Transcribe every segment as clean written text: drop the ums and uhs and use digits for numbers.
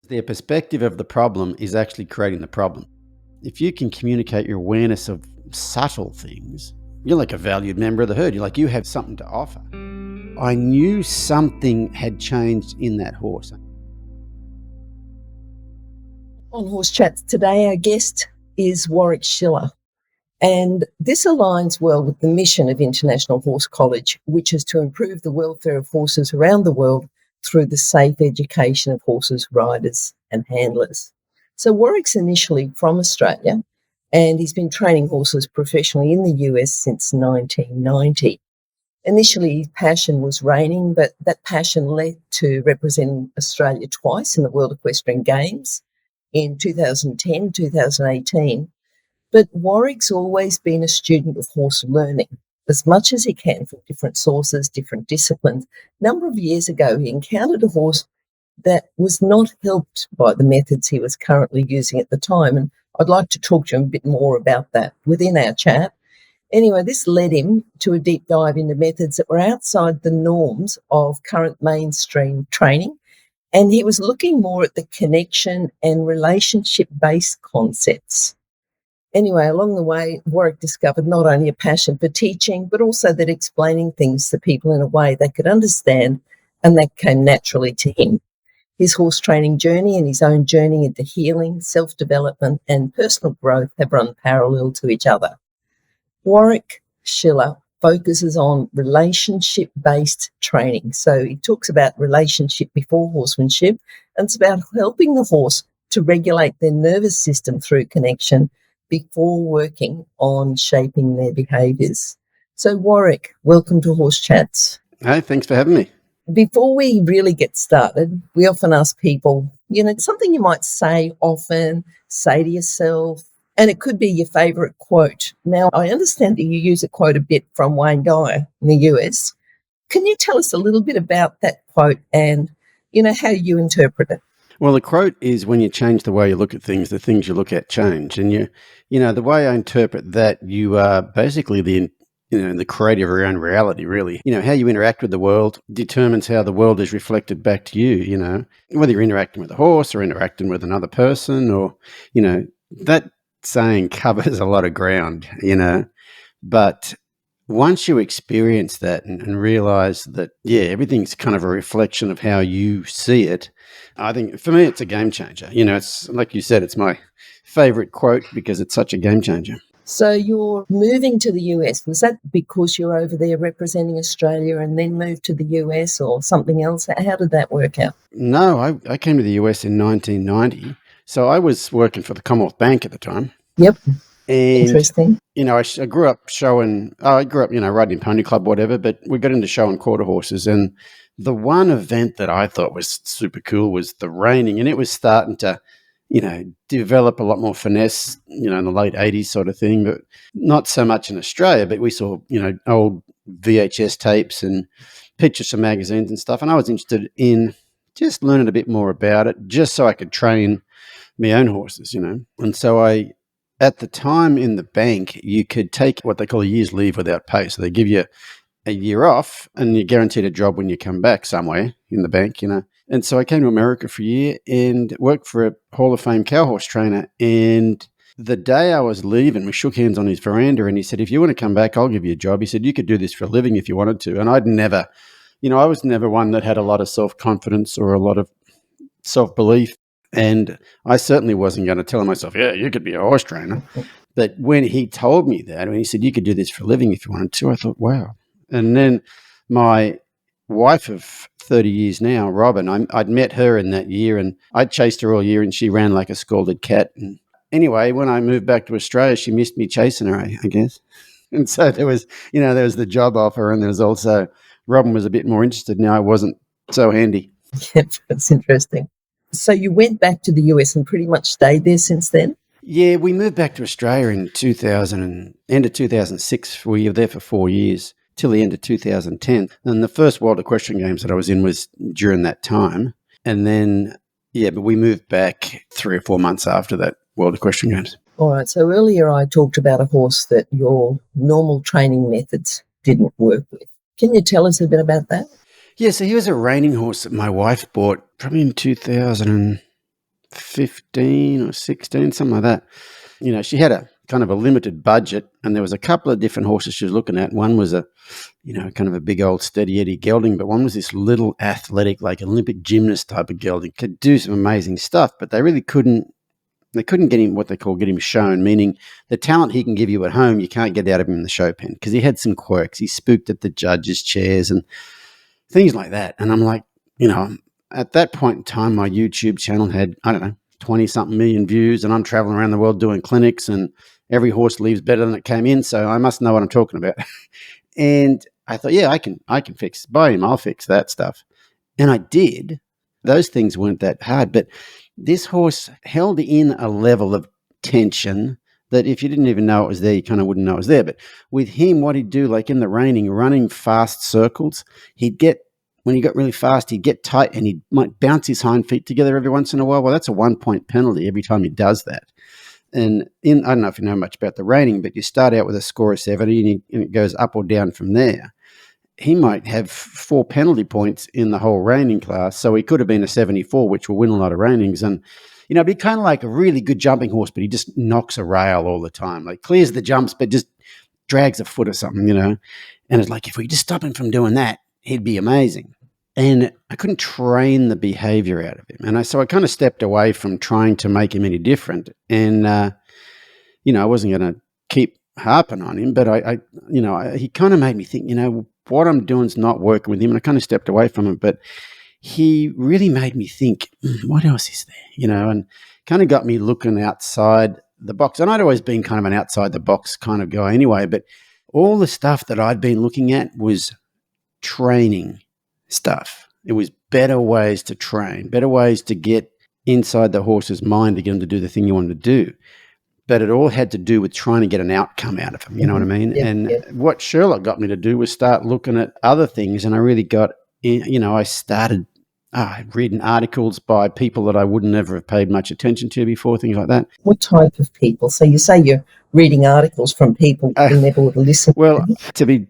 Their perspective of the problem is actually creating the problem. If you can communicate your awareness of subtle things, you're like a valued member of the herd. You're like, you have something to offer. I knew something had changed in that horse. On Horse Chats today, our guest is Warwick Schiller. And this aligns well with the mission of International Horse College, which is to improve the welfare of horses around the world through the safe education of horses, riders and handlers. So Warwick's initially from Australia, and he's been training horses professionally in the US since 1990. Initially, his passion was reining, but that passion led to representing Australia twice in the World Equestrian Games in 2010, 2018. But Warwick's always been a student of horse learning, as much as he can from different sources, different disciplines. A number of years ago, he encountered a horse that was not helped by the methods he was currently using at the time. And I'd like to talk to him a bit more about that within our chat. Anyway, this led him to a deep dive into methods that were outside the norms of current mainstream training. And he was looking more at the connection and relationship-based concepts. Anyway, along the way, Warwick discovered not only a passion for teaching, but also that explaining things to people in a way they could understand, and that came naturally to him. His horse training journey and his own journey into healing, self-development and personal growth have run parallel to each other. Warwick Schiller focuses on relationship-based training. So he talks about relationship before horsemanship, and it's about helping the horse to regulate their nervous system through connection before working on shaping their behaviours. So Warwick, welcome to Horse Chats. Hey, thanks for having me. Before we really get started, we often ask people, something you might say often, say to yourself, and it could be your favourite quote. Now, I understand that you use a quote a bit from Wayne Dyer in the US. Can you tell us a little bit about that quote and, how you interpret it? Well, the quote is, when you change the way you look at things, the things you look at change. And the way I interpret that, you are basically the creator of your own reality, really. How you interact with the world determines how the world is reflected back to you, whether you're interacting with a horse or interacting with another person or, that saying covers a lot of ground, but once you experience that and realize that, everything's kind of a reflection of how you see it, I think for me, it's a game changer. It's like you said, it's my favorite quote because it's such a game changer. So you're moving to the US. Was that because you're over there representing Australia and then moved to the US or something else? How did that work out? No, I came to the US in 1990. So I was working for the Commonwealth Bank at the time. Yep. And, interesting. I grew up riding in pony club, whatever, but we got into showing quarter horses. And the one event that I thought was super cool was the reining. And it was starting to, develop a lot more finesse, in the late 80s sort of thing, but not so much in Australia. But we saw, old VHS tapes and pictures from magazines and stuff. And I was interested in just learning a bit more about it, just so I could train my own horses, And so at the time in the bank, you could take what they call a year's leave without pay. So they give you a year off and you're guaranteed a job when you come back somewhere in the bank, And so I came to America for a year and worked for a Hall of Fame cow horse trainer. And the day I was leaving, we shook hands on his veranda and he said, if you want to come back, I'll give you a job. He said, you could do this for a living if you wanted to. And I'd never, I was never one that had a lot of self-confidence or a lot of self-belief. And I certainly wasn't going to tell myself, you could be a horse trainer. But when he told me that, when he said, you could do this for a living if you wanted to, I thought, wow. And then my wife of 30 years now, Robin, I'd met her in that year and I'd chased her all year and she ran like a scalded cat. And anyway, when I moved back to Australia, she missed me chasing her, I guess. And so there was the job offer and there was also, Robin was a bit more interested. Now I wasn't so handy. Yeah, that's interesting. So you went back to the US and pretty much stayed there since then? Yeah, we moved back to Australia in end of 2006. We were there for 4 years till the end of 2010. And the first World Equestrian Games that I was in was during that time. And then, but we moved back 3 or 4 months after that World Equestrian Games. All right. So earlier I talked about a horse that your normal training methods didn't work with. Can you tell us a bit about that? Yeah, so he was a reining horse that my wife bought probably in 2000. 15 or 16, something like that. She had a kind of a limited budget, and there was a couple of different horses she was looking at. One was a, kind of a big old steady Eddie gelding, but one was this little athletic, like Olympic gymnast type of gelding. Could do some amazing stuff, but they really couldn't. They couldn't get him what they call get him shown, meaning the talent he can give you at home, you can't get out of him in the show pen because he had some quirks. He spooked at the judges' chairs and things like that. And I'm like, at that point in time, my YouTube channel had, 20-something million views, and I'm traveling around the world doing clinics, and every horse leaves better than it came in, so I must know what I'm talking about. And I thought, yeah, I can buy him. I'll fix that stuff. And I did. Those things weren't that hard, but this horse held in a level of tension that if you didn't even know it was there, you kind of wouldn't know it was there. But with him, what he'd do, like in the reining, running fast circles, when he got really fast, he'd get tight and he might bounce his hind feet together every once in a while. Well, that's a 1-point penalty every time he does that. And I don't know if you know much about the reining, but you start out with a score of 70 and it goes up or down from there. He might have 4 penalty points in the whole reining class. So he could have been a 74, which will win a lot of reinings. And, it'd be kind of like a really good jumping horse, but he just knocks a rail all the time, like clears the jumps, but just drags a foot or something, And it's like, if we just stop him from doing that, he'd be amazing. And I couldn't train the behavior out of him. And so I kind of stepped away from trying to make him any different. And, I wasn't going to keep harping on him, but he kind of made me think, what I'm doing is not working with him. And I kind of stepped away from him, but he really made me think, what else is there, and kind of got me looking outside the box. And I'd always been kind of an outside the box kind of guy anyway, but all the stuff that I'd been looking at was training stuff. It was better ways to train, better ways to get inside the horse's mind to get him to do the thing you want him to do. But it all had to do with trying to get an outcome out of him. You know what I mean? Yeah, and yeah. What Sherlock got me to do was start looking at other things. And I really got, I started reading articles by people that I wouldn't ever have paid much attention to before, things like that. What type of people? So you say you're reading articles from people you never would have listened well, to. To be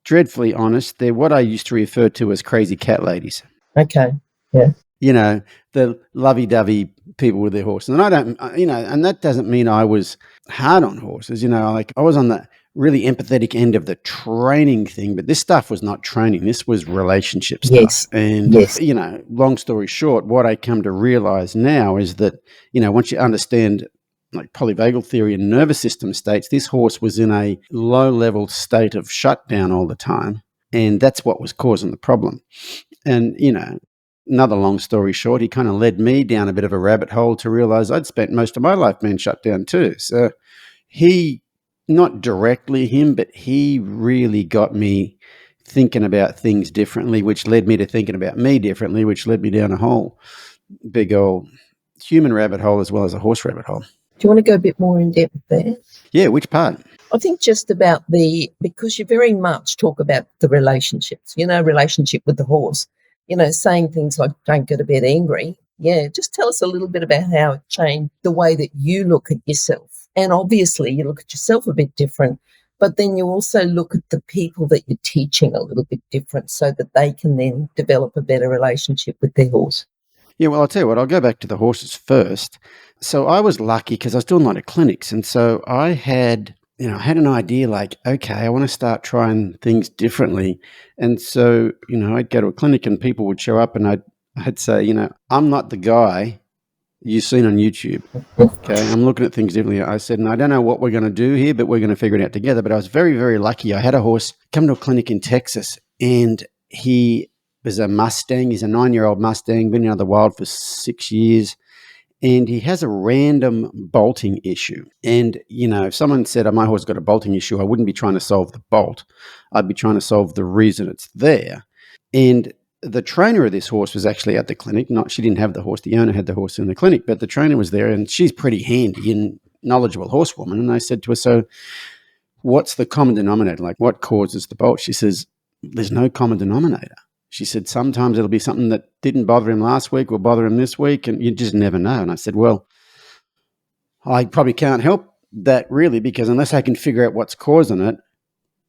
dreadfully honest, they're what I used to refer to as crazy cat ladies. Okay, yeah. The lovey-dovey people with their horses. And I don't, and that doesn't mean I was hard on horses. Like I was on the really empathetic end of the training thing, but this stuff was not training. This was relationship stuff. Yes. And, long story short, what I come to realize now is that, once you understand like polyvagal theory and nervous system states, this horse was in a low-level state of shutdown all the time. And that's what was causing the problem. And, another long story short, he kind of led me down a bit of a rabbit hole to realize I'd spent most of my life being shut down too. So not directly him, but he really got me thinking about things differently, which led me to thinking about me differently, which led me down a whole big old human rabbit hole as well as a horse rabbit hole. Do you want to go a bit more in depth there? Yeah, which part? I think just about because you very much talk about the relationships, relationship with the horse, saying things like, don't go to bed angry. Yeah, just tell us a little bit about how it changed the way that you look at yourself. And obviously you look at yourself a bit different, but then you also look at the people that you're teaching a little bit different so that they can then develop a better relationship with their horse. Yeah, well, I'll tell you what, I'll go back to the horses first. So I was lucky because I was doing a lot of clinics. And so I had an idea like, okay, I want to start trying things differently. And so, I'd go to a clinic and people would show up and I'd say, I'm not the guy you've seen on YouTube. Okay, I'm looking at things differently. I said, and I don't know what we're going to do here, but we're going to figure it out together. But I was very, very lucky. I had a horse come to a clinic in Texas and he was a Mustang. He's a 9-year-old Mustang, been out of the wild for 6 years. And he has a random bolting issue. And, if someone said, my horse got a bolting issue, I wouldn't be trying to solve the bolt. I'd be trying to solve the reason it's there. And the trainer of this horse was actually at the clinic. She didn't have the horse. The owner had the horse in the clinic, but the trainer was there and she's pretty handy and knowledgeable horsewoman. And I said to her, so what's the common denominator? Like what causes the bolt? She says, there's no common denominator. She said, sometimes it'll be something that didn't bother him last week will bother him this week, and you just never know. And I said, well, I probably can't help that really, because unless I can figure out what's causing it,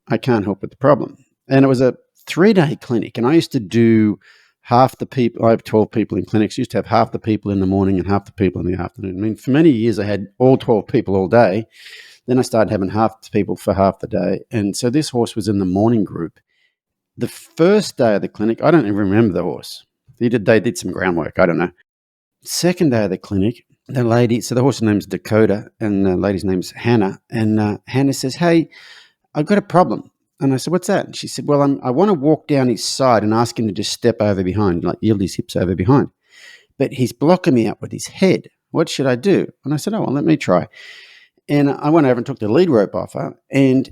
I can't help with the problem. And it was a 3-day clinic, and I used to do half the people, I have 12 people in clinics, used to have half the people in the morning and half the people in the afternoon. I mean, for many years I had all 12 people all day. Then I started having half the people for half the day. And so this horse was in the morning group. The first day of the clinic, I don't even remember the horse. They did some groundwork. I don't know. Second day of the clinic, the lady, so the horse's name's Dakota and the lady's name's Hannah. And Hannah says, "Hey, I've got a problem." And I said, "What's that?" And she said, "Well, I want to walk down his side and ask him to just step over behind, like yield his hips over behind. But he's blocking me up with his head. What should I do?" And I said, "Oh, well, let me try." And I went over and took the lead rope off her. And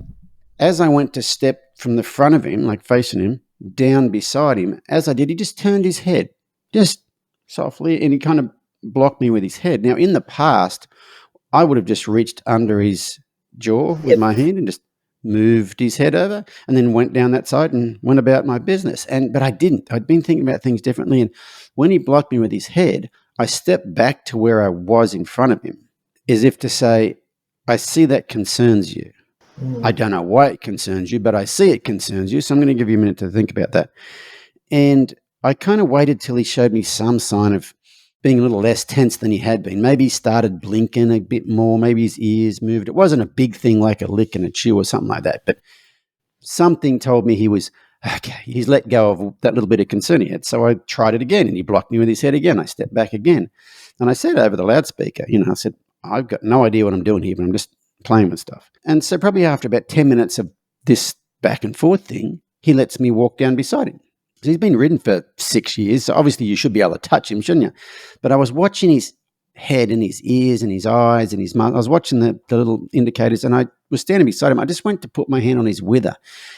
as I went to step from the front of him, like facing him, down beside him, as I did, he just turned his head, just softly, and he kind of blocked me with his head. Now, in the past, I would have just reached under his jaw with my hand and just moved his head over and then went down that side and went about my business. But I didn't. I'd been thinking about things differently. And when he blocked me with his head, I stepped back to where I was in front of him, as if to say, "I see that concerns you. I don't know why it concerns you, but I see it concerns you. So I'm going to give you a minute to think about that." And I kind of waited till he showed me some sign of being a little less tense than he had been. Maybe he started blinking a bit more. Maybe his ears moved. It wasn't a big thing like a lick and a chew or something like that, but something told me he was, okay, he's let go of that little bit of concern he had. So I tried it again and he blocked me with his head again. I stepped back again. And I said over the loudspeaker, I said, "I've got no idea what I'm doing here, but I'm just playing with stuff." And so probably after about 10 minutes of this back and forth thing, he lets me walk down beside him. He's been ridden for 6 years, so obviously you should be able to touch him, shouldn't you? But I was watching his head and his ears and his eyes and his mouth. I was watching the little indicators, and I was standing beside him. I just went to put my hand on his wither.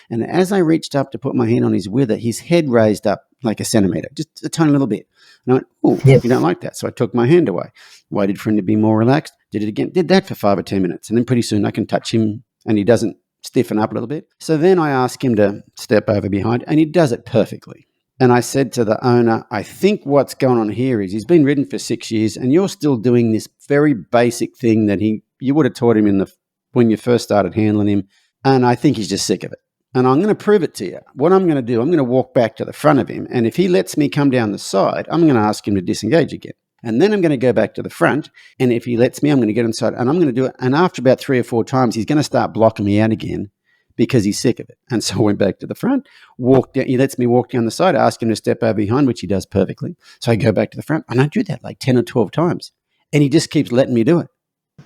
And as I reached up to put my hand on his wither, his head raised up like a centimetre, just a tiny little bit. And I went, "Oh, You don't like that." So I took my hand away, waited for him to be more relaxed, did it again, did that for 5 or 10 minutes. And then pretty soon I can touch him and he doesn't stiffen up a little bit. So then I ask him to step over behind and he does it perfectly. And I said to the owner, "I think what's going on here is he's been ridden for 6 years and you're still doing this very basic thing that you would have taught him when you first started handling him. And I think he's just sick of it. And I'm going to prove it to you. What I'm going to do, I'm going to walk back to the front of him. And if he lets me come down the side, I'm going to ask him to disengage again. And then I'm going to go back to the front. And if he lets me, I'm going to get inside and I'm going to do it. And after about 3 or 4 times, he's going to start blocking me out again because he's sick of it." And so I went back to the front, walked down. He lets me walk down the side, ask him to step over behind, which he does perfectly. So I go back to the front and I do that like 10 or 12 times. And he just keeps letting me do it.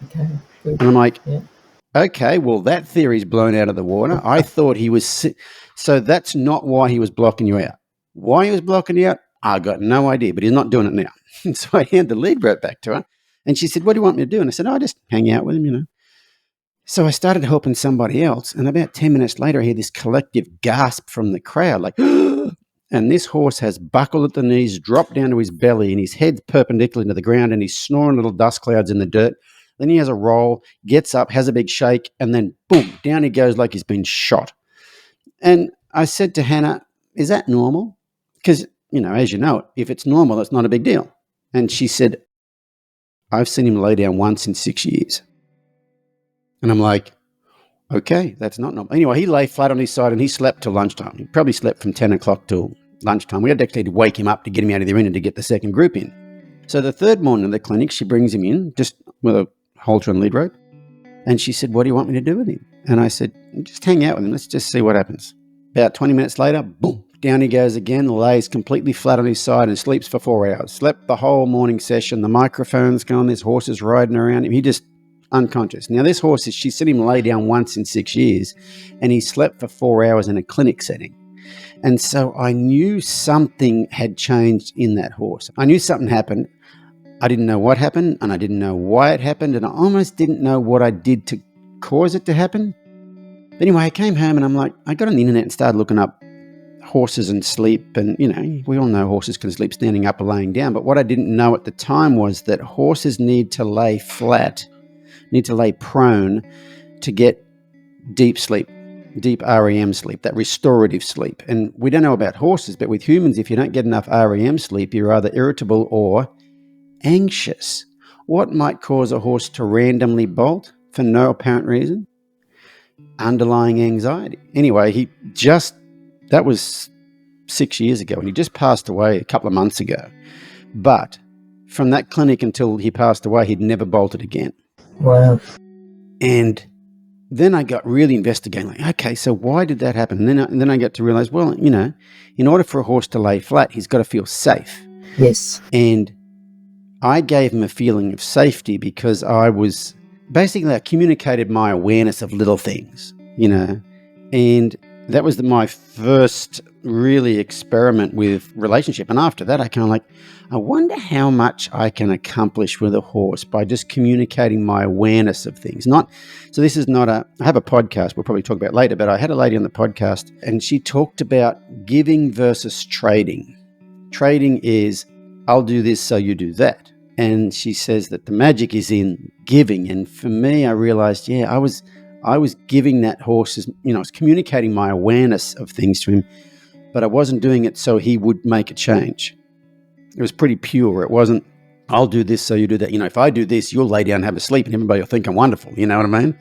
Okay. And I'm like, okay, well, that theory's blown out of the water. I thought he was sick. So that's not why he was blocking you out. Why he was blocking you out, I got no idea, but he's not doing it now. And so I hand the lead rope back to her. And she said, "What do you want me to do?" And I said, "Oh, just hang out with him, So I started helping somebody else. And about 10 minutes later, I hear this collective gasp from the crowd, like, and this horse has buckled at the knees, dropped down to his belly, and his head's perpendicular to the ground, and he's snoring little dust clouds in the dirt. Then he has a roll, gets up, has a big shake, and then boom, down he goes like he's been shot. And I said to Hannah, "Is that normal?" Because, as you know, if it's normal, it's not a big deal. And she said, "I've seen him lay down once in 6 years." And I'm like, okay, that's not normal. Anyway, he lay flat on his side and he slept till lunchtime. He probably slept from 10 o'clock till lunchtime. We had to actually wake him up to get him out of the arena to get the second group in. So the third morning of the clinic, she brings him in just with a halter and lead rope. And she said, "What do you want me to do with him?" And I said, "Just hang out with him. Let's just see what happens." About 20 minutes later, boom, down he goes again, lays completely flat on his side and sleeps for 4 hours. Slept the whole morning session. The microphone's going, there's horses riding around him. He just unconscious. Now this horse, she's seen him lay down once in 6 years and he slept for 4 hours in a clinic setting. And so I knew something had changed in that horse. I knew something happened. I didn't know what happened and I didn't know why it happened and I almost didn't know what I did to cause it to happen. But anyway, I came home and I'm like, I got on the internet and started looking up horses and sleep. And, we all know horses can sleep standing up or laying down. But what I didn't know at the time was that horses need to lay flat, need to lay prone to get deep sleep, deep REM sleep, that restorative sleep. And we don't know about horses, but with humans, if you don't get enough REM sleep, you're either irritable or anxious. What might cause a horse to randomly bolt for no apparent reason? Underlying anxiety. Anyway, that was 6 years ago, and he just passed away a couple of months ago. But from that clinic until he passed away, he'd never bolted again. Wow. And then I got really investigating, like, okay, so why did that happen? And then I got to realize, well, in order for a horse to lay flat, he's got to feel safe. Yes. And I gave him a feeling of safety because I communicated my awareness of little things, and that was my first really experiment with relationship. And after that, I wonder how much I can accomplish with a horse by just communicating my awareness of things. I have a podcast we'll probably talk about later, but I had a lady on the podcast and she talked about giving versus trading. Trading is, I'll do this so you do that. And she says that the magic is in giving. And for me, I realized, I was giving that horse, I was communicating my awareness of things to him, but I wasn't doing it so he would make a change. It was pretty pure. It wasn't, I'll do this so you do that. If I do this, you'll lay down and have a sleep and everybody will think I'm wonderful. You know what I mean?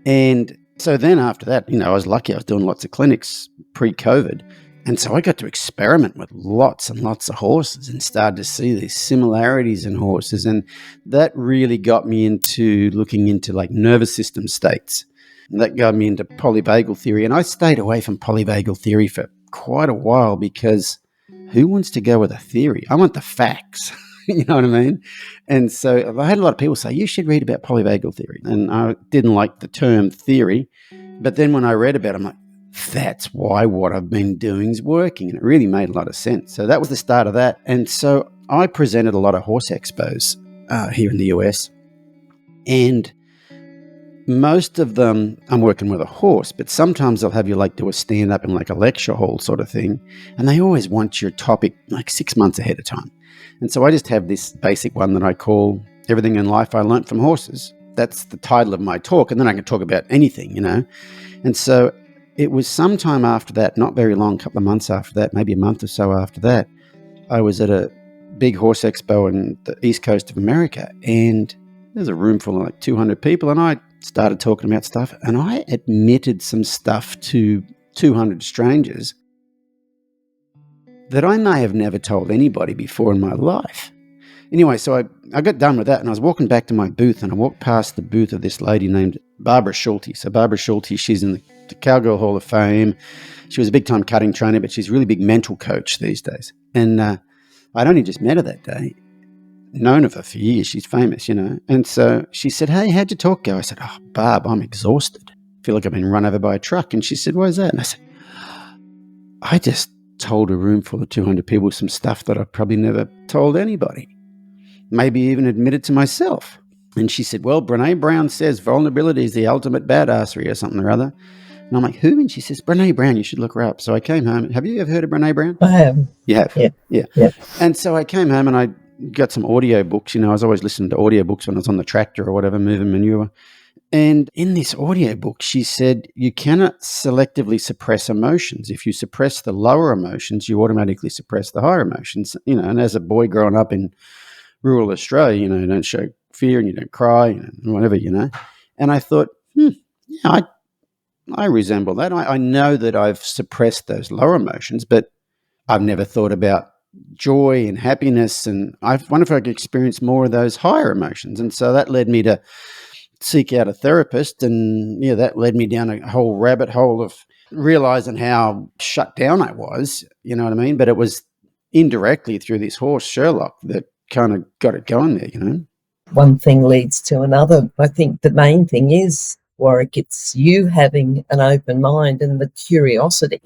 And so then after that, I was lucky. I was doing lots of clinics pre-COVID. And so I got to experiment with lots and lots of horses and started to see these similarities in horses. And that really got me into looking into like nervous system states. And that got me into polyvagal theory. And I stayed away from polyvagal theory for quite a while because who wants to go with a theory? I want the facts. You know what I mean? And so I had a lot of people say, you should read about polyvagal theory. And I didn't like the term theory. But then when I read about it, I'm like, that's why what I've been doing is working. And it really made a lot of sense. So that was the start of that. And so I presented a lot of horse expos here in the US. And most of them, I'm working with a horse, but sometimes they'll have you like do a stand-up in like a lecture hall sort of thing. And they always want your topic like 6 months ahead of time. And so I just have this basic one that I call Everything in Life I Learned from Horses. That's the title of my talk. And then I can talk about anything, And so it was sometime after that, not very long, a couple of months after that, maybe a month or so after that, I was at a big horse expo in the east coast of America, and there's a room full of like 200 people, and I started talking about stuff, and I admitted some stuff to 200 strangers that I may have never told anybody before in my life. Anyway, so I got done with that, and I was walking back to my booth, and I walked past the booth of this lady named Barbara Schulte. So Barbara Schulte, she's in the Cowgirl Hall of Fame. She was a big-time cutting trainer, but she's a really big mental coach these days. And I'd only just met her that day, known of her for years. She's famous, And so she said, hey, how'd your talk go? I said, oh, Barb, I'm exhausted. I feel like I've been run over by a truck. And she said, why is that? And I said, I just told a room full of 200 people some stuff that I probably never told anybody. Maybe even admitted to myself. And she said, well, Brene Brown says vulnerability is the ultimate badassery or something or other. And I'm like, who? And she says, Brene Brown, you should look her up. So I came home. Have you ever heard of Brene Brown? I have. You have? Yeah. And so I came home and I got some audio books. I was always listening to audio books when I was on the tractor or whatever, moving manure. And in this audio book, she said, you cannot selectively suppress emotions. If you suppress the lower emotions, you automatically suppress the higher emotions. And as a boy growing up in rural Australia, you don't show fear and you don't cry, whatever, And I thought, I resemble that. I know that I've suppressed those lower emotions, but I've never thought about joy and happiness. And I wonder if I could experience more of those higher emotions. And so that led me to seek out a therapist. And that led me down a whole rabbit hole of realizing how shut down I was, you know what I mean? But it was indirectly through this horse, Sherlock, that kind of got it going there, One thing leads to another. I think the main thing is, Warwick, it's you having an open mind and the curiosity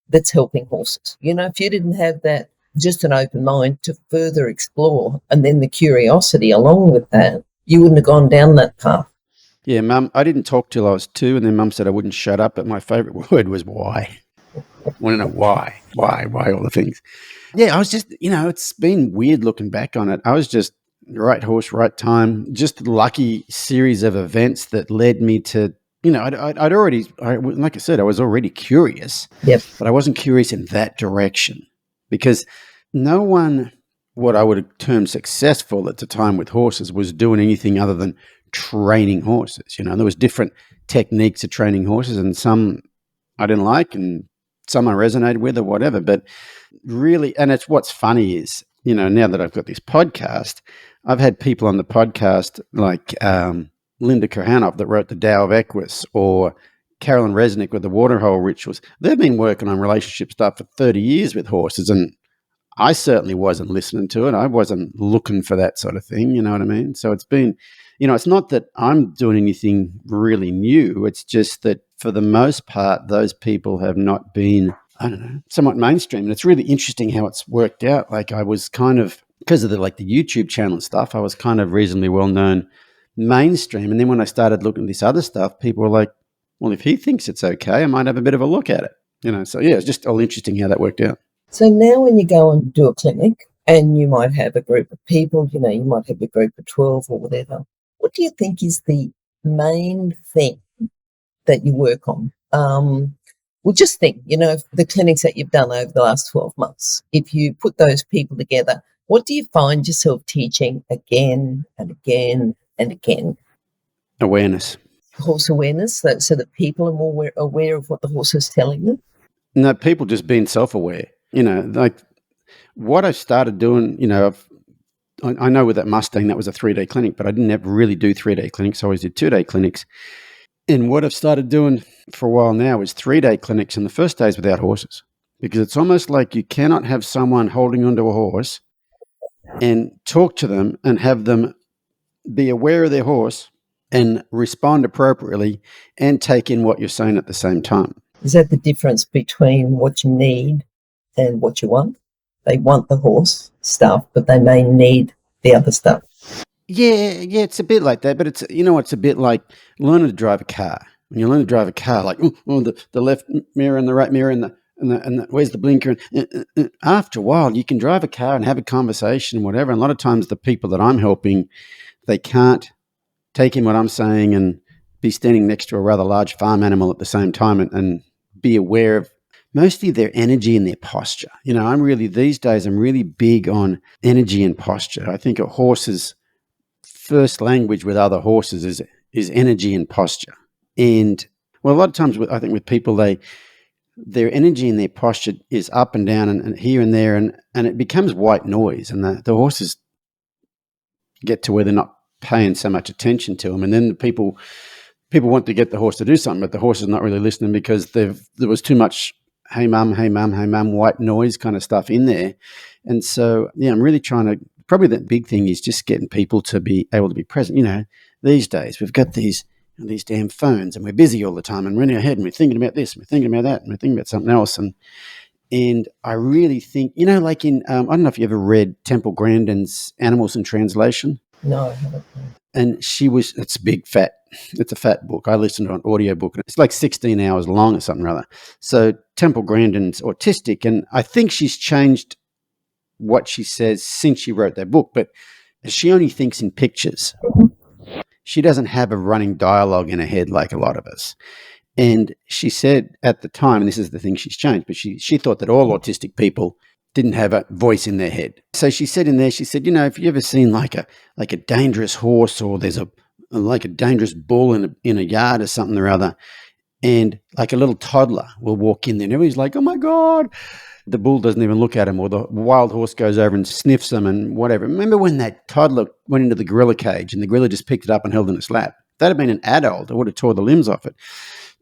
that's helping horses. If you didn't have that, just an open mind to further explore, and then the curiosity along with that, you wouldn't have gone down that path. Yeah, Mum, I didn't talk till I was 2, and then Mum said I wouldn't shut up, but my favourite word was why. I want to know why all the things. Yeah, I was just, it's been weird looking back on it. I was just right horse, right time, just a lucky series of events that led me to, I'd already, like I said, I was already curious, Yep. But I wasn't curious in that direction because no one, what I would have termed successful at the time with horses, was doing anything other than training horses. There was different techniques of training horses, and some I didn't like and some I resonated with or whatever. But really, and it's what's funny is, now that I've got this podcast, I've had people on the podcast like Linda Kohanov that wrote the Tao of Equus, or Carolyn Resnick with the Waterhole Rituals. They've been working on relationship stuff for 30 years with horses, and I certainly wasn't listening to it. I wasn't looking for that sort of thing, you know what I mean? So it's been, it's not that I'm doing anything really new. It's just that for the most part, those people have not been, I don't know, somewhat mainstream. And it's really interesting how it's worked out. Like I was kind of, because of the YouTube channel and stuff, I was kind of reasonably well known mainstream. And then when I started looking at this other stuff, people were like, well, if he thinks it's okay, I might have a bit of a look at it. So yeah, it's just all interesting how that worked out. So now when you go and do a clinic and you might have a group of people, you might have a group of 12 or whatever, what do you think is the main thing that you work on? Well, just think, the clinics that you've done over the last 12 months, if you put those people together, what do you find yourself teaching again and again and again? Awareness. Horse awareness, so that people are more aware of what the horse is telling them? No, people just being self-aware. Like what I started doing, I know with that Mustang, that was a 3-day clinic, but I didn't ever really do 3-day clinics. I always did 2-day clinics. And what I've started doing for a while now is 3-day clinics, and the first day is without horses, because it's almost like you cannot have someone holding onto a horse and talk to them and have them be aware of their horse and respond appropriately and take in what you're saying at the same time. Is that the difference between what you need and what you want? They want the horse stuff, but they may need the other stuff. Yeah, it's a bit like that, but it's it's a bit like learning to drive a car. When you learn to drive a car, like the left mirror and the right mirror and the where's the blinker? And after a while, you can drive a car and have a conversation and whatever. And a lot of times, the people that I'm helping, they can't take in what I'm saying and be standing next to a rather large farm animal at the same time and be aware of mostly their energy and their posture. These days, I'm really big on energy and posture. I think a horse's first language with other horses is energy and posture. And well, a lot of times I think with people, their energy and their posture is up and down and here and there, and it becomes white noise, and the horses get to where they're not paying so much attention to them. And then the people want to get the horse to do something, but the horse is not really listening because there was too much hey mum, hey mum, hey mum, white noise kind of stuff in there. And so, yeah, I'm really trying to, probably the big thing is just getting people to be able to be present. These days we've got these damn phones and we're busy all the time and running ahead and we're thinking about this and we're thinking about that and we're thinking about something else. And I really think, like in, I don't know if you ever read Temple Grandin's Animals in Translation. No, I haven't. And it's a fat book. I listened to an audiobook. It's like 16 hours long or something or other. So Temple Grandin's autistic, and I think she's changed what she says since she wrote that book, but she only thinks in pictures. She doesn't have a running dialogue in her head like a lot of us. And she said at the time, and this is the thing she's changed, but she thought that all autistic people didn't have a voice in their head. So she said in there, if you ever seen like a dangerous horse, or there's a dangerous bull in a yard or something or other, and like a little toddler will walk in there and everybody's like, oh my God, the bull doesn't even look at him, or the wild horse goes over and sniffs him and whatever. Remember when that toddler went into the gorilla cage and the gorilla just picked it up and held it in its lap? If that had been an adult, it would have tore the limbs off it.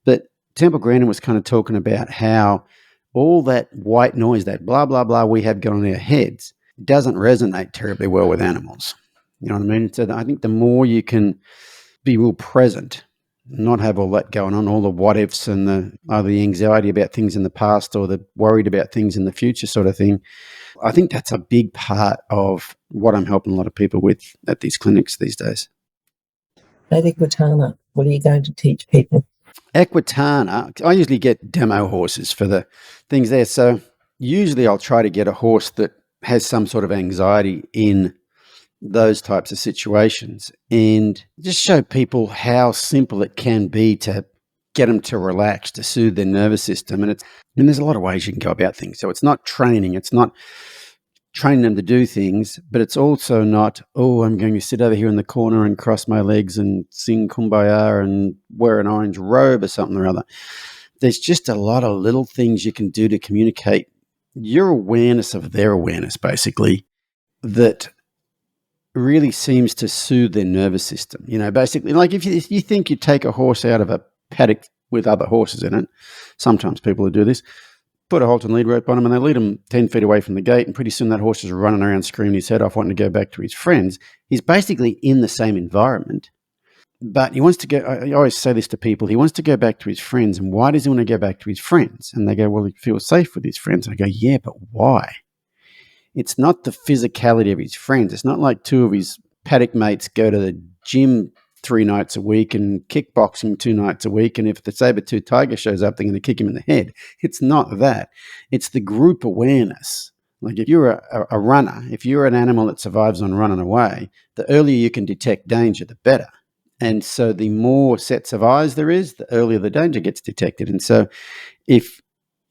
But Temple Grandin was kind of talking about how all that white noise, that blah, blah, blah we have going on in our heads doesn't resonate terribly well with animals. You know what I mean? So I think the more you can be real present, not have all that going on, all the what ifs and the anxiety about things in the past or the worried about things in the future sort of thing. I think that's a big part of what I'm helping a lot of people with at these clinics these days. At Equitana, what are you going to teach people? Equitana, I usually get demo horses for the things there. So usually I'll try to get a horse that has some sort of anxiety in those types of situations and just show people how simple it can be to get them to relax, to soothe their nervous system. And there's a lot of ways you can go about things. So it's not training. It's not training them to do things, but it's also not, I'm going to sit over here in the corner and cross my legs and sing Kumbaya and wear an orange robe or something or other. there's just a lot of little things you can do to communicate your awareness of their awareness, basically, that really seems to soothe their nervous system. Basically, like if you think you take a horse out of a paddock with other horses in it, sometimes people who do this, put a halter and lead rope on them and they lead them 10 feet away from the gate, and pretty soon that horse is running around screaming his head off, wanting to go back to his friends. He's basically in the same environment, but he wants to go. I always say this to people. He wants to go back to his friends. And why does he want to go back to his friends? And they go, well, he feels safe with his friends. I go, yeah, but why? It's not the physicality of his friends. It's not like two of his paddock mates go to the gym 3 nights a week and kickboxing 2 nights a week. And if the saber-tooth tiger shows up, they're going to kick him in the head. It's not that. It's the group awareness. Like if you're a runner, if you're an animal that survives on running away, the earlier you can detect danger, the better. And so the more sets of eyes there is, the earlier the danger gets detected. And so if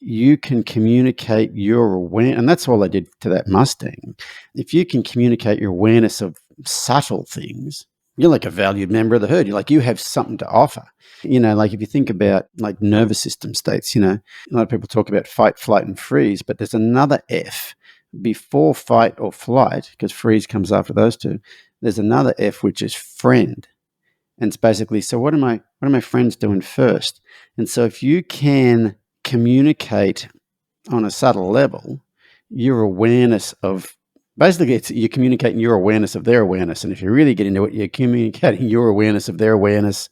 you can communicate your awareness, and that's all I did to that Mustang, if you can communicate your awareness of subtle things, you're like a valued member of the herd. You're like, you have something to offer. Like if you think about like nervous system states, a lot of people talk about fight, flight, and freeze, but there's another F before fight or flight, because freeze comes after those two. There's another F, which is friend. And it's basically, so what are my friends doing first? And so if you can communicate on a subtle level, your awareness of, basically you're communicating your awareness of their awareness. And if you really get into it, you're communicating your awareness of their awareness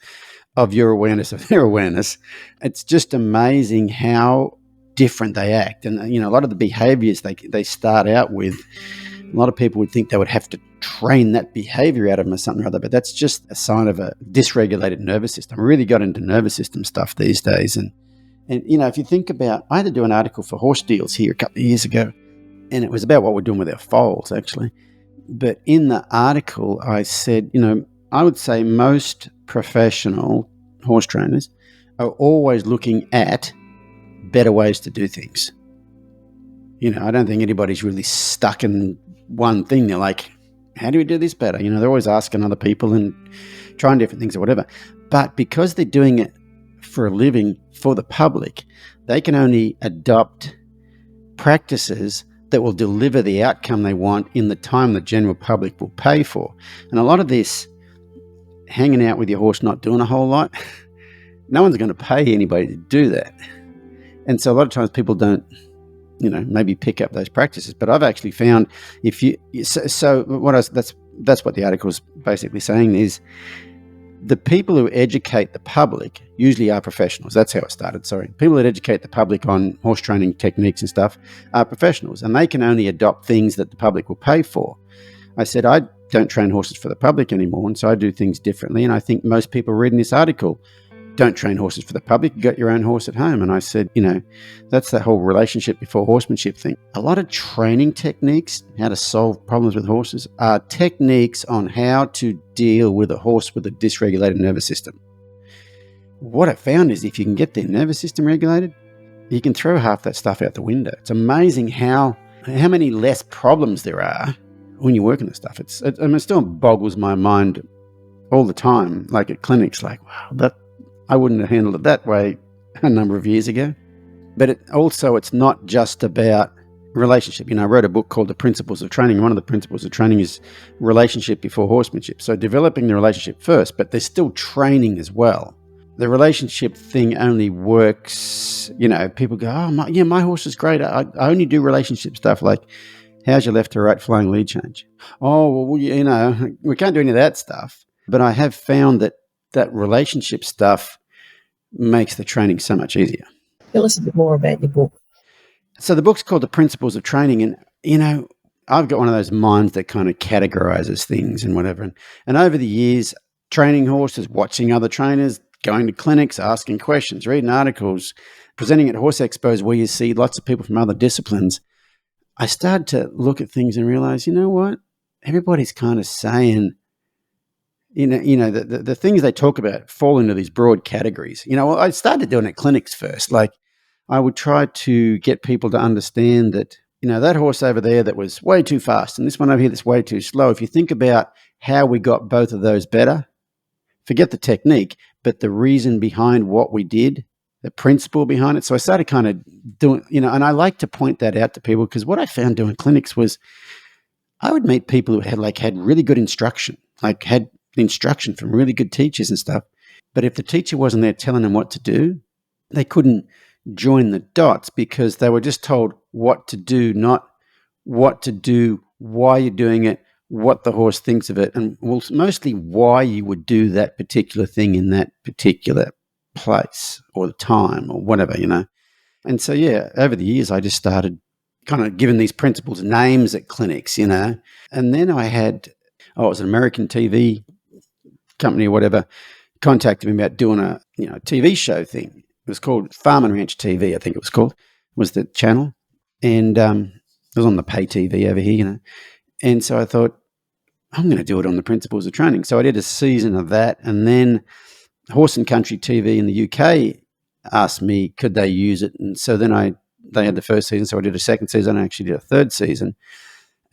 of your awareness of their awareness. It's just amazing how different they act. And, a lot of the behaviors they start out with, a lot of people would think they would have to train that behavior out of them or something or other, but that's just a sign of a dysregulated nervous system. I really got into nervous system stuff these days. And if you think about, I had to do an article for Horse Deals here a couple of years ago, and it was about what we're doing with our foals, actually. But in the article, I said, I would say most professional horse trainers are always looking at better ways to do things. I don't think anybody's really stuck in one thing. They're like, how do we do this better? They're always asking other people and trying different things or whatever. But because they're doing it for a living for the public, they can only adopt practices that will deliver the outcome they want in the time the general public will pay for. And a lot of this hanging out with your horse, not doing a whole lot, no one's going to pay anybody to do that. And so a lot of times people don't, maybe pick up those practices. But I've actually found that's what the article is basically saying is the people who educate the public usually are professionals. That's how it started, sorry. People that educate the public on horse training techniques and stuff are professionals, and they can only adopt things that the public will pay for. I said, I don't train horses for the public anymore, and so I do things differently. And I think most people reading this article don't train horses for the public. You got your own horse at home. And I said, that's the whole relationship before horsemanship thing. A lot of training techniques, how to solve problems with horses, are techniques on how to deal with a horse with a dysregulated nervous system. What I found is if you can get their nervous system regulated, you can throw half that stuff out the window. It's amazing how many less problems there are when you work on this stuff. It still boggles my mind all the time, like at clinics, like, wow, I wouldn't have handled it that way a number of years ago. But it's not just about relationship. I wrote a book called The Principles of Training. One of the principles of training is relationship before horsemanship. So developing the relationship first, but there's still training as well. The relationship thing only works, people go, oh, my horse is great. I only do relationship stuff like, how's your left to right flying lead change? Oh, well, we can't do any of that stuff. But I have found that relationship stuff makes the training so much easier. Tell us a bit more about your book. So the book's called The Principles of Training. And, I've got one of those minds that kind of categorizes things and whatever. And over the years, training horses, watching other trainers, going to clinics, asking questions, reading articles, presenting at horse expos where you see lots of people from other disciplines, I started to look at things and realize, what? Everybody's kind of saying, the things they talk about fall into these broad categories. I started doing it at clinics first. Like I would try to get people to understand that, that horse over there that was way too fast and this one over here that's way too slow. If you think about how we got both of those better, forget the technique, but the reason behind what we did the principle behind it. So I started kind of doing, and I like to point that out to people, because what I found doing clinics was I would meet people who had really good instruction, had instruction from really good teachers and stuff. But if the teacher wasn't there telling them what to do, they couldn't join the dots, because they were just told what to do, not what to do, why you're doing it, what the horse thinks of it, and mostly why you would do that particular thing in that particular place or time or whatever, And so, over the years, I just started kind of giving these principles names at clinics, And then I had, it was an American TV company or whatever, contacted me about doing a TV show thing. It was called Farm and Ranch TV, I think it was called, was the channel. And it was on the pay TV over here, And so I thought, I'm going to do it on the principles of training. So I did a season of that. And then Horse and Country TV in the UK asked me, could they use it? And so then they had the first season. So I did a second season. I actually did a third season.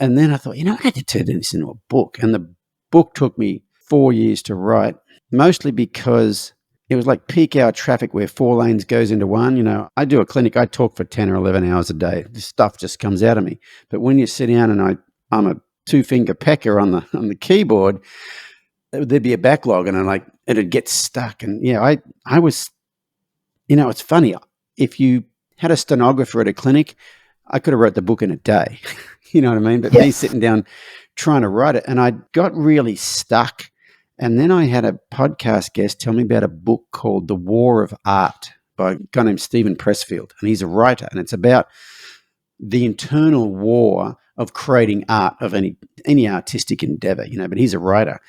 And then I thought, I had to turn this into a book. And the book took me 4 years to write, mostly because it was like peak hour traffic where 4 lanes goes into one. I do a clinic, I talk for 10 or 11 hours a day. This stuff just comes out of me. But when you sit down and I'm a 2-finger pecker on the keyboard, there'd be a backlog and it'd get stuck. And I was, it's funny. If you had a stenographer at a clinic, I could have wrote the book in a day. You know what I mean? But me sitting down trying to write it, and I got really stuck. And then I had a podcast guest tell me about a book called The War of Art by a guy named Stephen Pressfield. And he's a writer, and it's about the internal war of creating art, of any artistic endeavor, but he's a writer.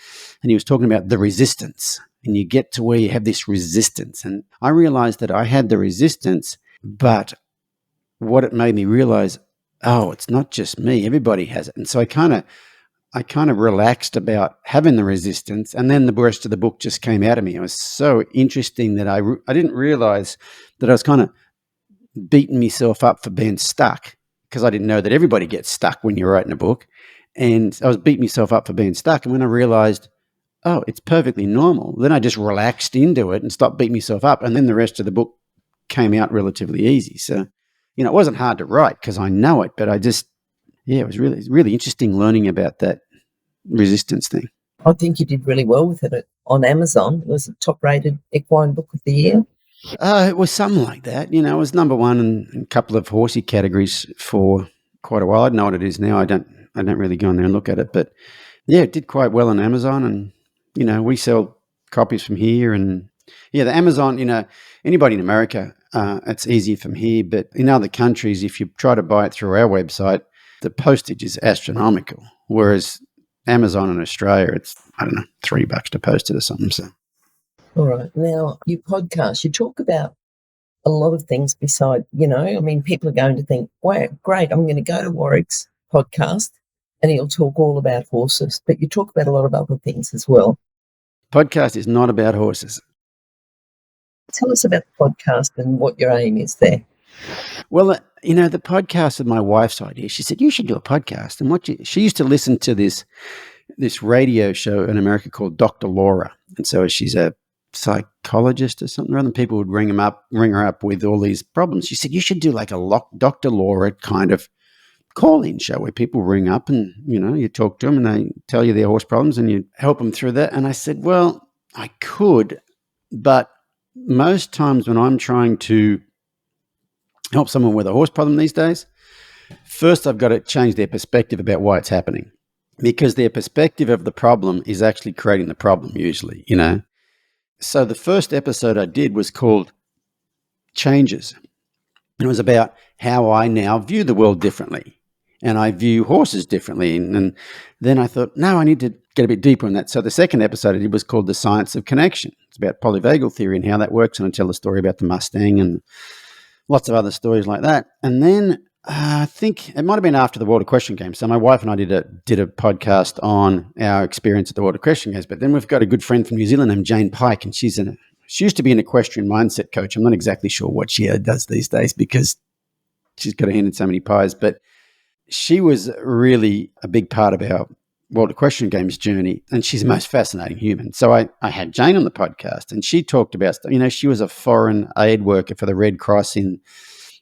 And he was talking about the resistance. And you get to where you have this resistance. And I realized that I had the resistance, but what it made me realize, it's not just me. Everybody has it. And so I kind of relaxed about having the resistance, and then the rest of the book just came out of me. It was so interesting that I didn't realize that I was kind of beating myself up for being stuck, because I didn't know that everybody gets stuck when you're writing a book. And I was beating myself up for being stuck. And when I realized, it's perfectly normal, then I just relaxed into it and stopped beating myself up. And then the rest of the book came out relatively easy. So, it wasn't hard to write because I know it, but I just, it was really interesting learning about that resistance thing. I think you did really well with it on Amazon. It was a top-rated equine book of the year. It was something like that. It was number one in a couple of horsey categories for quite a while. I don't know what it is now. I don't really go in there and look at it, but it did quite well on Amazon. And we sell copies from here. And the Amazon, anybody in America, it's easier from here. But in other countries, if you try to buy it through our website, the postage is astronomical. Whereas Amazon in Australia, it's, I don't know, $3 to post it or something. So. All right. Now, you podcast, you talk about a lot of things beside, people are going to think, wow, great, I'm going to go to Warwick's podcast and he'll talk all about horses. But you talk about a lot of other things as well. Podcast is not about horses. Tell us about the podcast and what your aim is there. Well, the podcast is my wife's idea. She said, you should do a podcast. And she used to listen to this radio show in America called Dr. Laura. And so she's a psychologist or something, rather than people would ring her up with all these problems. She said, you should do like a Dr. Laura kind of call-in show where people ring up and, you talk to them and they tell you their horse problems and you help them through that. And I said, well, I could, but most times when I'm trying to help someone with a horse problem these days, first I've got to change their perspective about why it's happening, because their perspective of the problem is actually creating the problem usually, So the first episode I did was called Changes. It was about how I now view the world differently and I view horses differently. And then I thought, no, I need to get a bit deeper on that. So the second episode I did was called The Science of Connection. It's about polyvagal theory and how that works. And I tell the story about the Mustang and lots of other stories like that. And then I think it might have been after the World Equestrian Games. So my wife and I did a podcast on our experience at the World Equestrian Games. But then we've got a good friend from New Zealand named Jane Pike, and she used to be an equestrian mindset coach. I'm not exactly sure what she does these days because she's got her hand in so many pies. But she was really a big part of our World Equestrian Games journey, and she's the most fascinating human. So I had Jane on the podcast, and she talked about stuff. She was a foreign aid worker for the Red Cross in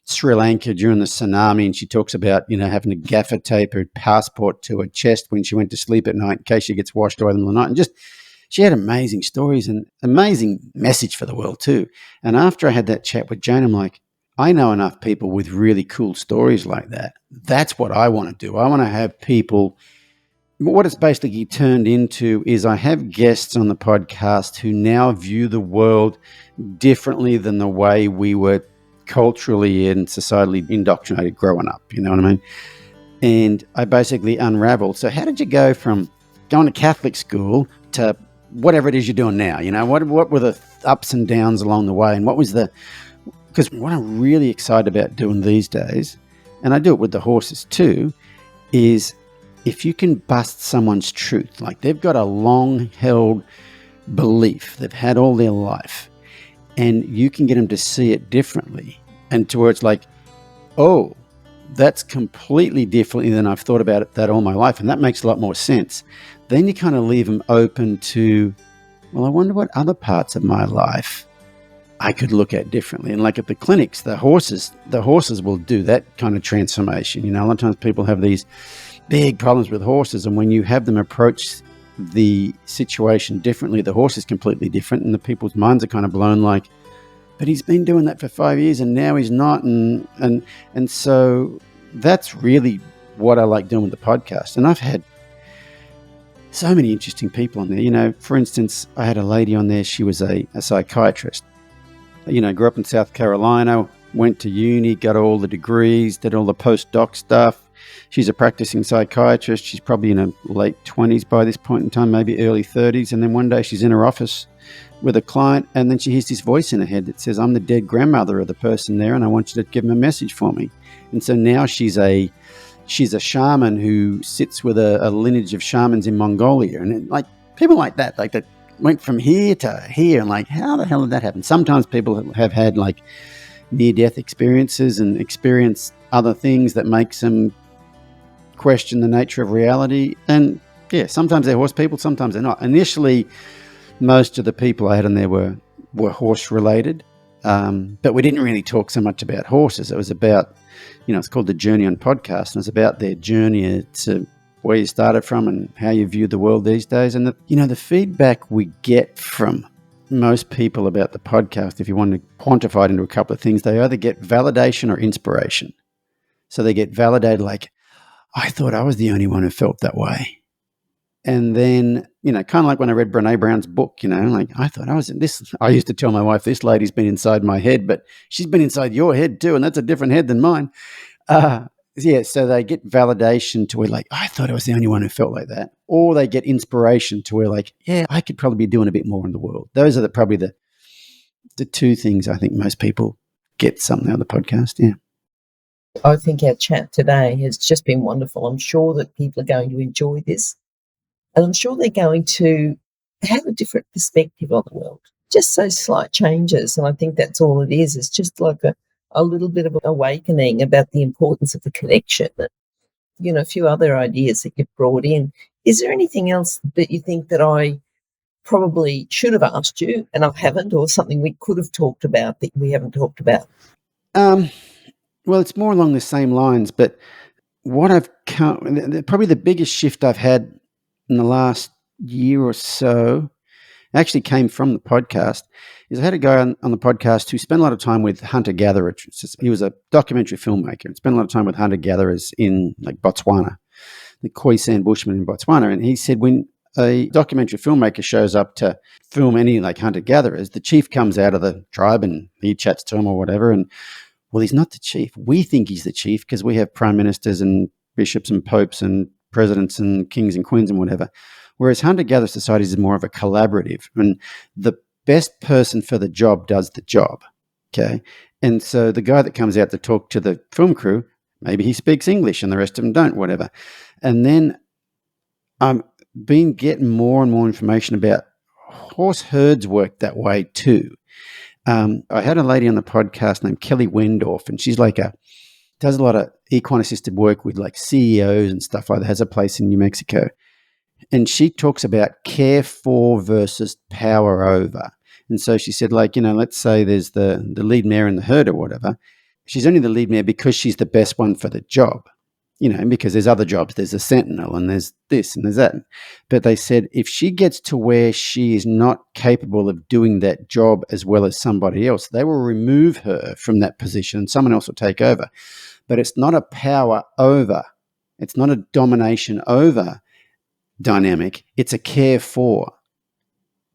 Sri Lanka during the tsunami, and she talks about, having to gaffer tape her passport to her chest when she went to sleep at night in case she gets washed away in the middle of the night. And just, she had amazing stories and amazing message for the world too. And after I had that chat with Jane, I'm like, I know enough people with really cool stories like that. That's what I want to do. I want to have people. What it's basically turned into is I have guests on the podcast who now view the world differently than the way we were culturally and societally indoctrinated growing up. You know what I mean? And I basically unraveled. So how did you go from going to Catholic school to whatever it is you're doing now? What were the ups and downs along the way? And what was because what I'm really excited about doing these days, and I do it with the horses too, is if you can bust someone's truth, like they've got a long-held belief they've had all their life, and you can get them to see it differently, and to where it's like, oh, that's completely differently than I've thought about it that all my life, and that makes a lot more sense. Then you kind of leave them open to, well, I wonder what other parts of my life I could look at differently. And like at the clinics, the horses will do that kind of transformation. A lot of times people have these big problems with horses, and when you have them approach the situation differently, the horse is completely different, and the people's minds are kind of blown, like, but he's been doing that for 5 years and now he's not, and so that's really what I like doing with the podcast. And I've had so many interesting people on there. For instance, I had a lady on there. She was a psychiatrist. Grew up in South Carolina, went to uni, got all the degrees, did all the postdoc stuff. She's a practicing psychiatrist. She's probably in her late 20s by this point in time, maybe early 30s. And then one day she's in her office with a client, and then she hears this voice in her head that says, I'm the dead grandmother of the person there, and I want you to give them a message for me. And so now she's a shaman who sits with a lineage of shamans in Mongolia. And people like that went from here to here, and how the hell did that happen? Sometimes people have had near-death experiences and experience other things that makes them question the nature of reality. And yeah, sometimes they're horse people, sometimes they're not. Initially, most of the people I had in there were horse related, but we didn't really talk so much about horses. It was about, it's called the Journey on Podcast, and it's about their journey to where you started from and how you view the world these days. And the feedback we get from most people about the podcast, if you want to quantify it into a couple of things, they either get validation or inspiration. So they get validated, like, I thought I was the only one who felt that way. And then, kind of like when I read Brene Brown's book, I thought I was in this. I used to tell my wife, this lady's been inside my head, but she's been inside your head too, and that's a different head than mine. So they get validation to where I thought I was the only one who felt like that. Or they get inspiration to where I could probably be doing a bit more in the world. Those are probably the two things I think most people get something out of the podcast. Yeah. I think our chat today has just been wonderful. I'm sure that people are going to enjoy this, and I'm sure they're going to have a different perspective on the world. Just those slight changes, and I think that's all it is. It's just like a little bit of an awakening about the importance of the connection. And, a few other ideas that you've brought in. Is there anything else that you think that I probably should have asked you and I haven't, or something we could have talked about that we haven't talked about? Well, it's more along the same lines, but what probably the biggest shift I've had in the last year or so actually came from the podcast, is I had a guy on the podcast who spent a lot of time with hunter-gatherers. He was a documentary filmmaker and spent a lot of time with hunter-gatherers in Botswana, the Khoisan Bushmen in Botswana. And he said when a documentary filmmaker shows up to film any hunter-gatherers, the chief comes out of the tribe and he chats to him or whatever, and well, he's not the chief. We think he's the chief because we have prime ministers and bishops and popes and presidents and kings and queens and whatever. Whereas hunter-gatherer societies is more of a collaborative, and the best person for the job does the job. Okay. And so the guy that comes out to talk to the film crew, maybe he speaks English and the rest of them don't, whatever. And then I'm getting more and more information about horse herds work that way too. I had a lady on the podcast named Kelly Wendorf, and she's does a lot of equine assisted work with CEOs and stuff like that, has a place in New Mexico. And she talks about care for versus power over. And so she said, like, let's say there's the lead mare in the herd or whatever. She's only the lead mare because she's the best one for the job, because there's other jobs. There's a sentinel and there's this and there's that. But they said if she gets to where she is not capable of doing that job as well as somebody else, they will remove her from that position and someone else will take over. But it's not a power over. It's not a domination over dynamic. It's a care for.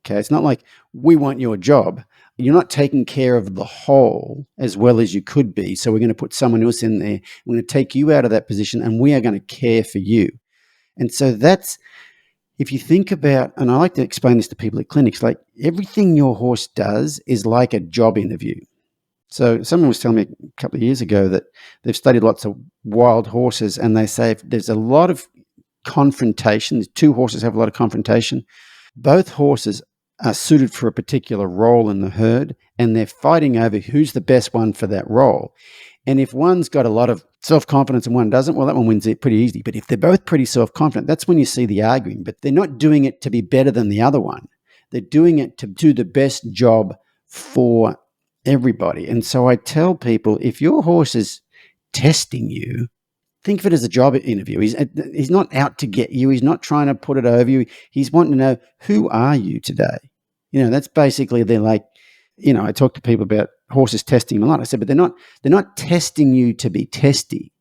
Okay, it's not like we want your job. You're not taking care of the whole as well as you could be. So we're going to put someone else in there. We're going to take you out of that position and we are going to care for you. And so that's, if you think about, and I like to explain this to people at clinics, like everything your horse does is like a job interview. So someone was telling me a couple of years ago that they've studied lots of wild horses and they say if there's a lot of confrontation, two horses have a lot of confrontation, both horses are suited for a particular role in the herd and they're fighting over who's the best one for that role. And if one's got a lot of self-confidence and one doesn't, well, that one wins it pretty easy. But if they're both pretty self-confident, that's when you see the arguing. But they're not doing it to be better than the other one. They're doing it to do the best job for everybody. And so I tell people, if your horse is testing you, think of it as a job interview. He's not out to get you. He's not trying to put it over you. He's wanting to know, who are you today? That's basically, they're like, I talk to people about horses testing them a lot. I said, but they're not testing you to be testy.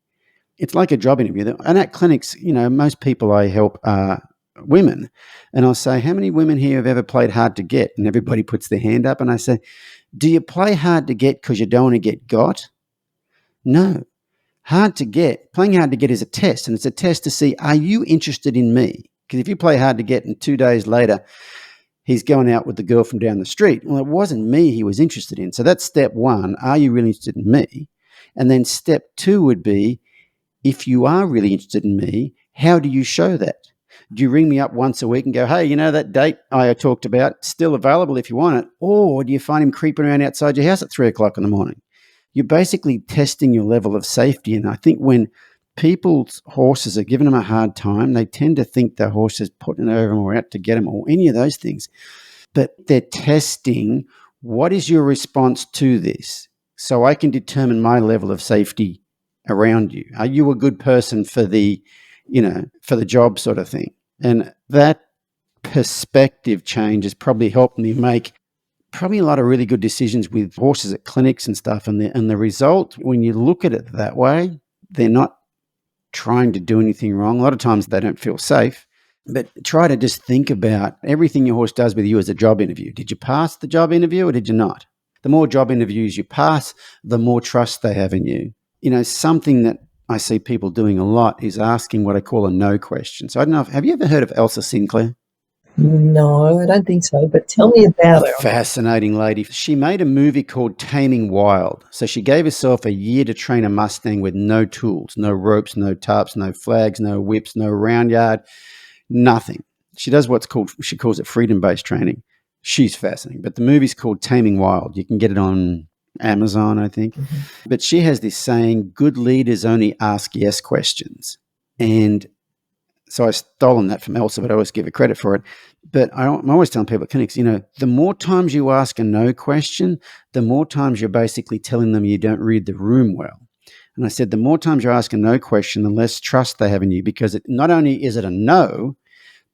It's like a job interview. And at clinics, most people I help are women. And I'll say, how many women here have ever played hard to get? And everybody puts their hand up. And I say, do you play hard to get because you don't want to get got? No. Playing hard to get is a test, and it's a test to see, are you interested in me? Because if you play hard to get and 2 days later, he's going out with the girl from down the street, well, it wasn't me he was interested in. So that's step one. Are you really interested in me? And then step two would be, if you are really interested in me, how do you show that? Do you ring me up once a week and go, hey, that date I talked about, still available if you want it? Or do you find him creeping around outside your house at 3 o'clock in the morning? You're basically testing your level of safety. And I think when people's horses are giving them a hard time, they tend to think their horse is putting it over them or out to get them or any of those things. But they're testing, what is your response to this? So I can determine my level of safety around you. Are you a good person for the job sort of thing? And that perspective change has probably helped me make probably a lot of really good decisions with horses at clinics and stuff. And the result, when you look at it that way, they're not trying to do anything wrong. A lot of times they don't feel safe, but try to just think about everything your horse does with you as a job interview. Did you pass the job interview or did you not? The more job interviews you pass, the more trust they have in you. Something that I see people doing a lot is asking what I call a no question. So I don't know, have you ever heard of Elsa Sinclair? No, I don't think so, but tell me about her. Fascinating lady. She made a movie called Taming Wild. So she gave herself a year to train a Mustang with no tools, no ropes, no tarps, no flags, no whips, no round yard, nothing. She does she calls it freedom-based training. She's fascinating. But the movie's called Taming Wild. You can get it on Amazon, I think. Mm-hmm. But she has this saying, good leaders only ask yes questions. And so I've stolen that from Elsa, but I always give her credit for it. But I'm always telling people at clinics, the more times you ask a no question, the more times you're basically telling them you don't read the room well. And I said, the more times you ask a no question, the less trust they have in you, because not only is it a no,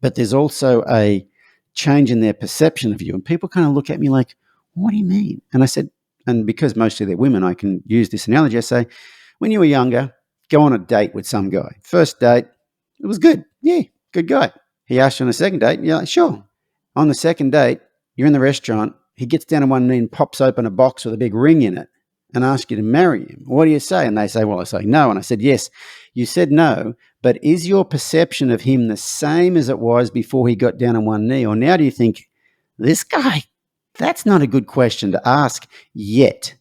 but there's also a change in their perception of you. And people kind of look at me like, what do you mean? And I said, and because mostly they're women, I can use this analogy. I say, when you were younger, go on a date with some guy. First date, it was good. Yeah, good guy. He asked you on the second date, and you're like, sure. On the second date, you're in the restaurant. He gets down on one knee and pops open a box with a big ring in it and asks you to marry him. What do you say? And they say, well, I say no. And I said, yes, you said no, but is your perception of him the same as it was before he got down on one knee? Or now do you think, this guy, that's not a good question to ask yet?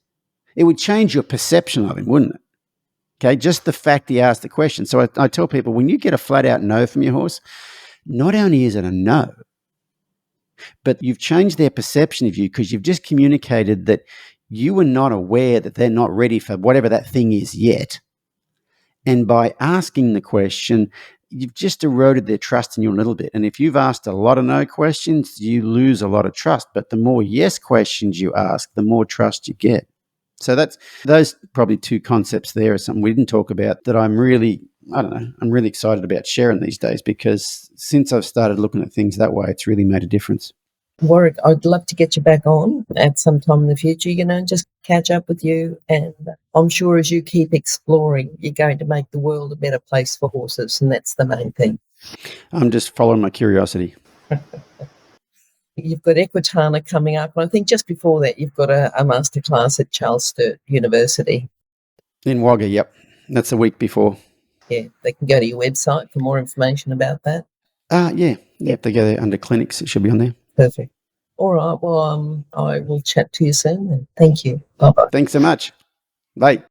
It would change your perception of him, wouldn't it? Okay, just the fact he asked the question. So I tell people, when you get a flat out no from your horse, not only is it a no, but you've changed their perception of you because you've just communicated that you were not aware that they're not ready for whatever that thing is yet. And by asking the question, you've just eroded their trust in you a little bit. And if you've asked a lot of no questions, you lose a lot of trust. But the more yes questions you ask, the more trust you get. So that's those probably two concepts there are something we didn't talk about that I'm really excited about sharing these days, because since I've started looking at things that way, it's really made a difference. Warwick, I'd love to get you back on at some time in the future, just catch up with you. And I'm sure as you keep exploring, you're going to make the world a better place for horses. And that's the main thing. I'm just following my curiosity. You've got Equitana coming up. And I think just before that, you've got a masterclass at Charles Sturt University. In Wagga, yep. That's the week before. Yeah, they can go to your website for more information about that. Yeah. If they go there under clinics, it should be on there. Perfect. All right. Well, I will chat to you soon. And thank you. Bye-bye. Thanks so much. Bye.